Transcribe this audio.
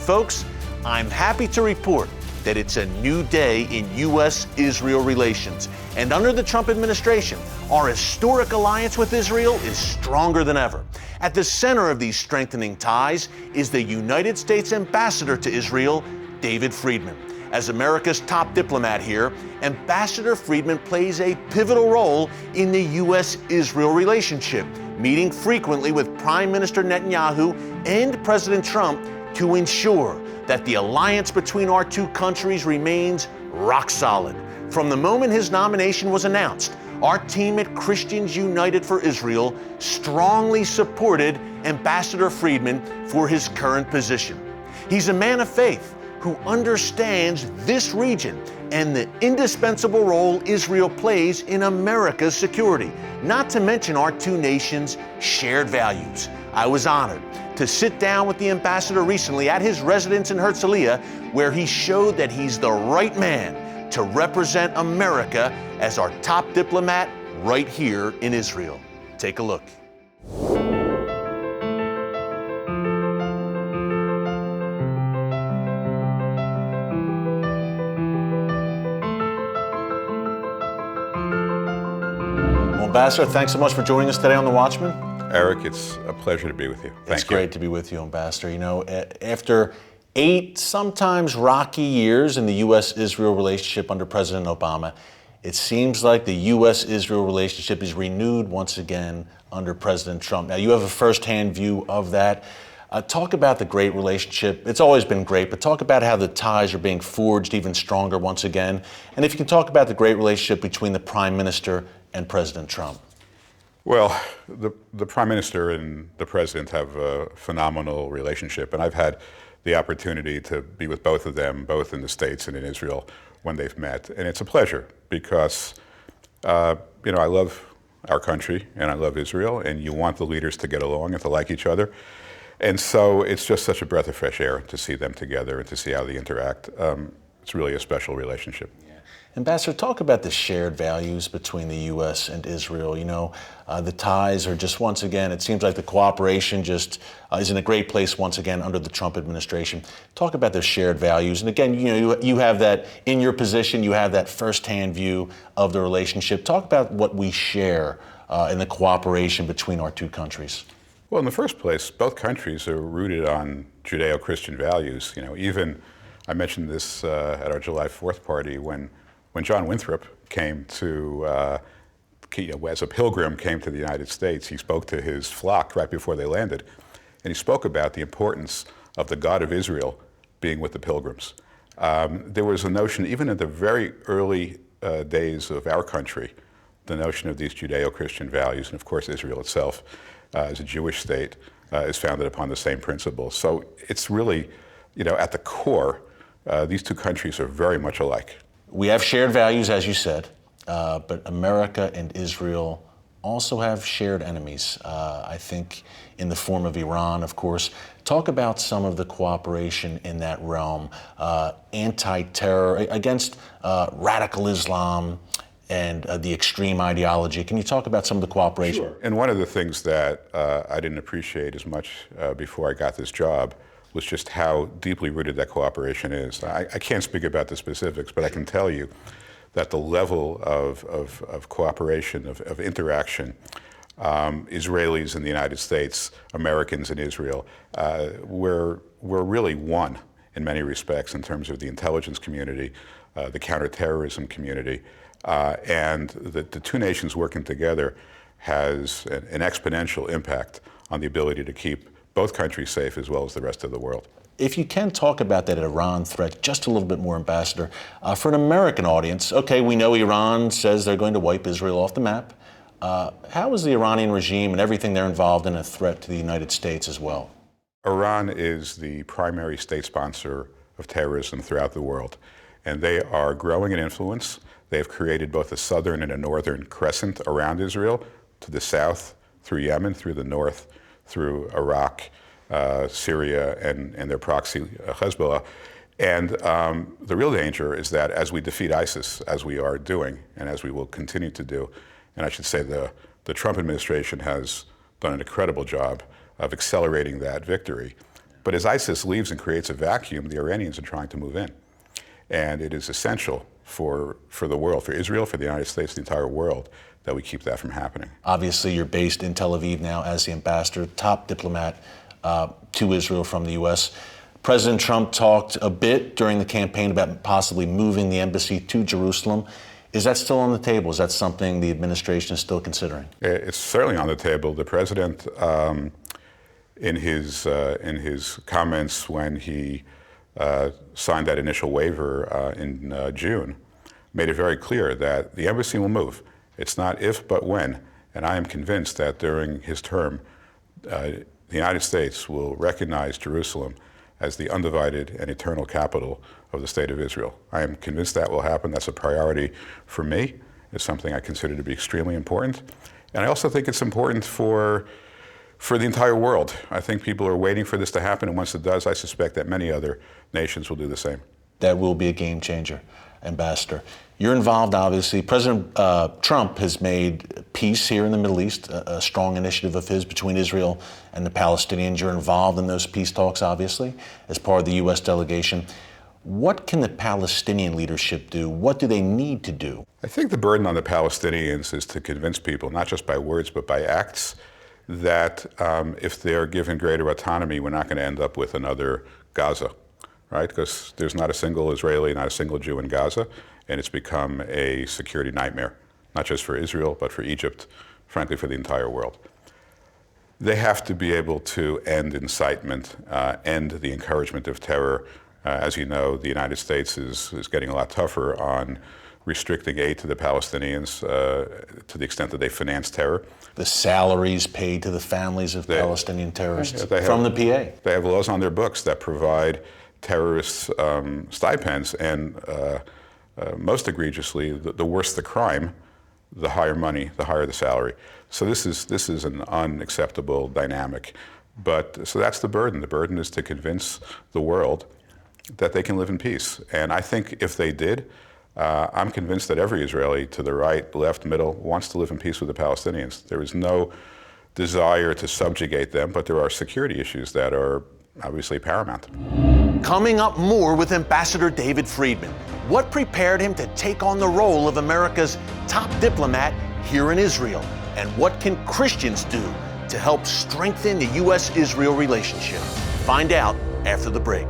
folks, I'm happy to report that it's a new day in U.S.-Israel relations. And under the Trump administration, our historic alliance with Israel is stronger than ever. At the center of these strengthening ties is the United States ambassador to Israel, David Friedman. As America's top diplomat here, Ambassador Friedman plays a pivotal role in the U.S.-Israel relationship, meeting frequently with Prime Minister Netanyahu and President Trump to ensure that the alliance between our two countries remains rock solid. From the moment his nomination was announced, our team at Christians United for Israel strongly supported Ambassador Friedman for his current position. He's a man of faith who understands this region and the indispensable role Israel plays in America's security, not to mention our two nations' shared values. I was honored to sit down with the ambassador recently at his residence in Herzliya, where he showed that he's the right man to represent America as our top diplomat right here in Israel. Take a look. Ambassador, thanks so much for joining us today on The Watchman. Eric, it's a pleasure to be with you. Thank you. It's great to be with you, Ambassador. You know, after 8 sometimes rocky years in the U.S.-Israel relationship under President Obama, it seems like the U.S.-Israel relationship is renewed once again under President Trump. Now, you have a firsthand view of that. Talk about the great relationship. It's always been great, but talk about how the ties are being forged even stronger once again. And if you can talk about the great relationship between the Prime Minister and President Trump. Well, the Prime Minister and the President have a phenomenal relationship, and I've had the opportunity to be with both of them, both in the States and in Israel, when they've met. And it's a pleasure because, I love our country and I love Israel, and you want the leaders to get along and to like each other. And so it's just such a breath of fresh air to see them together and to see how they interact. It's really a special relationship. Ambassador, talk about the shared values between the U.S. and Israel. You know, the ties are just, once again, it seems like the cooperation just is in a great place once again under the Trump administration. Talk about their shared values. And again, you have that in your position, you have that firsthand view of the relationship. Talk about what we share in the cooperation between our two countries. Well, in the first place, both countries are rooted on Judeo-Christian values. Even I mentioned this at our July 4th party when John Winthrop came to, as a pilgrim, came to the United States. He spoke to his flock right before they landed, and he spoke about the importance of the God of Israel being with the pilgrims. There was a notion, even in the very early days of our country, the notion of these Judeo-Christian values, and of course Israel itself, as a Jewish state, is founded upon the same principles. So it's really, at the core, these two countries are very much alike. We have shared values, as you said, but America and Israel also have shared enemies, I think, in the form of Iran, of course. Talk about some of the cooperation in that realm, anti-terror, against radical Islam and the extreme ideology. Can you talk about some of the cooperation? Sure. And one of the things that I didn't appreciate as much before I got this job was just how deeply rooted that cooperation is. I can't speak about the specifics, but I can tell you that the level of cooperation, of interaction, Israelis in the United States, Americans in Israel, we're really one in many respects in terms of the intelligence community, the counterterrorism community, and the two nations working together has an exponential impact on the ability to keep both countries safe as well as the rest of the world. If you can talk about that Iran threat just a little bit more, Ambassador, for an American audience, okay, we know Iran says they're going to wipe Israel off the map. How is the Iranian regime and everything they're involved in a threat to the United States as well? Iran is the primary state sponsor of terrorism throughout the world, and they are growing in influence. They've created both a southern and a northern crescent around Israel, to the south through Yemen, through the north through Iraq, Syria, and their proxy Hezbollah. And the real danger is that as we defeat ISIS, as we are doing, and as we will continue to do, and I should say the Trump administration has done an incredible job of accelerating that victory, But as ISIS leaves and creates a vacuum, the Iranians are trying to move in. And it is essential for the world, for Israel, for the United States, the entire world, that we keep that from happening. Obviously, you're based in Tel Aviv now as the ambassador, top diplomat to Israel from the U.S. President Trump talked a bit during the campaign about possibly moving the embassy to Jerusalem. Is that still on the table? Is that something the administration is still considering? It's certainly on the table. The president, in his comments when he signed that initial waiver in June, made it very clear that the embassy will move. It's not if, but when. And I am convinced that during his term, the United States will recognize Jerusalem as the undivided and eternal capital of the state of Israel. I am convinced that will happen. That's a priority for me. It's something I consider to be extremely important. And I also think it's important for the entire world. I think people are waiting for this to happen, and once it does, I suspect that many other nations will do the same. That will be a game changer, Ambassador. You're involved, obviously. President Trump has made peace here in the Middle East, a strong initiative of his between Israel and the Palestinians. You're involved in those peace talks, obviously, as part of the U.S. delegation. What can the Palestinian leadership do? What do they need to do? I think the burden on the Palestinians is to convince people, not just by words, but by acts, that if they're given greater autonomy, we're not going to end up with another Gaza, right? Because there's not a single Israeli, not a single Jew in Gaza, and it's become a security nightmare, not just for Israel, but for Egypt, frankly, for the entire world. They have to be able to end incitement, end the encouragement of terror. As you know, the United States is getting a lot tougher on restricting aid to the Palestinians to the extent that they finance terror. The salaries paid to the families of Palestinian terrorists from the PA. They have laws on their books that provide terrorists stipends, and most egregiously, the worse the crime, the higher money, the higher the salary. So this is an unacceptable dynamic. But so that's the burden. The burden is to convince the world that they can live in peace. And I think if they did, I'm convinced that every Israeli, to the right, left, middle, wants to live in peace with the Palestinians. There is no desire to subjugate them, but there are security issues that are obviously paramount. Coming up, more with Ambassador David Friedman. What prepared him to take on the role of America's top diplomat here in Israel? And what can Christians do to help strengthen the U.S.-Israel relationship? Find out after the break.